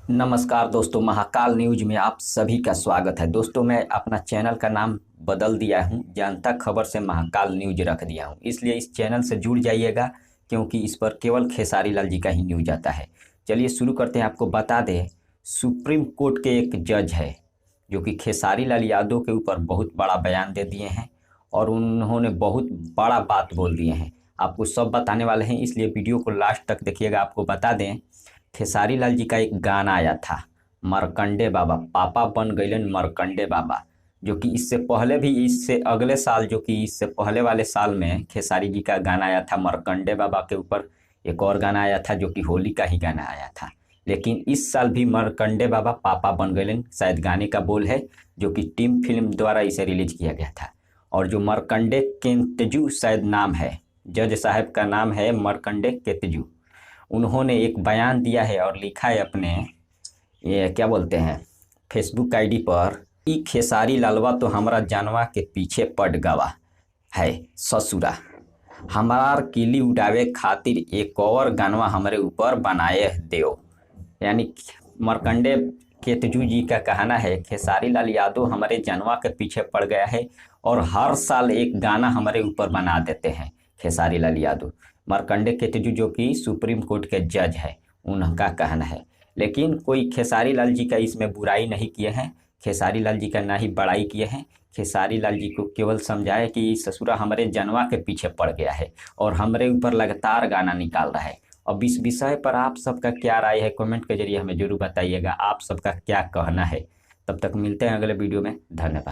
नमस्कार दोस्तों, महाकाल न्यूज में आप सभी का स्वागत है। दोस्तों, मैं अपना चैनल का नाम बदल दिया हूं, जनता खबर से महाकाल न्यूज रख दिया हूं। इसलिए इस चैनल से जुड़ जाइएगा, क्योंकि इस पर केवल खेसारी लाल जी का ही न्यूज आता है। चलिए शुरू करते हैं। आपको बता दें, सुप्रीम कोर्ट के एक जज है जो कि खेसारी लाल यादव के ऊपर बहुत बड़ा बयान दे दिए हैं और उन्होंने बहुत बड़ा बात बोल दिए हैं। आपको सब बताने वाले हैं, इसलिए वीडियो को लास्ट तक देखिएगा। आपको बता दें, खेसारी लाल जी का एक गाना आया था, मरकंडे बाबा पापा बन गईलन मरकंडे बाबा, जो कि इससे पहले भी, इससे अगले साल, जो कि इससे पहले वाले साल में खेसारी जी का गाना आया था मरकंडे बाबा के ऊपर। एक और गाना आया था जो कि होली का ही गाना आया था। लेकिन इस साल भी मरकंडे बाबा पापा बन गईलन शायद गाने का बोल है, जो कि टीम फिल्म द्वारा इसे रिलीज किया गया था। और जो मरकंडे केतजू शायद नाम है, जज साहब का नाम है मरकंडे केतजू, उन्होंने एक बयान दिया है और लिखा है अपने, ये क्या बोलते हैं, फेसबुक आईडी पर कि खेसारी लालवा तो हमारा जानवा के पीछे पड़ गवा है ससुरा, हमार किली उड़ावे खातिर एक और गानवा हमारे ऊपर बनाए देओ। यानी मरकंडे केतजू जी का कहना है, खेसारी लाल यादव हमारे जानवा के पीछे पड़ गया है और हर साल एक गाना हमारे ऊपर बना देते हैं खेसारी लाल यादव। मरकंडे केतजू जो कि सुप्रीम कोर्ट के जज है, उनका कहना है। लेकिन कोई खेसारी लाल जी का इसमें बुराई नहीं किए हैं, खेसारी लाल जी का ना ही बड़ाई किए हैं। खेसारी लाल जी को केवल समझाए कि ससुरा हमारे जनवा के पीछे पड़ गया है और हमारे ऊपर लगातार गाना निकाल रहा है। अब इस विषय पर आप सबका क्या राय है, कमेंट के जरिए हमें जरूर बताइएगा। आप सबका क्या कहना है। तब तक मिलते हैं अगले वीडियो में। धन्यवाद।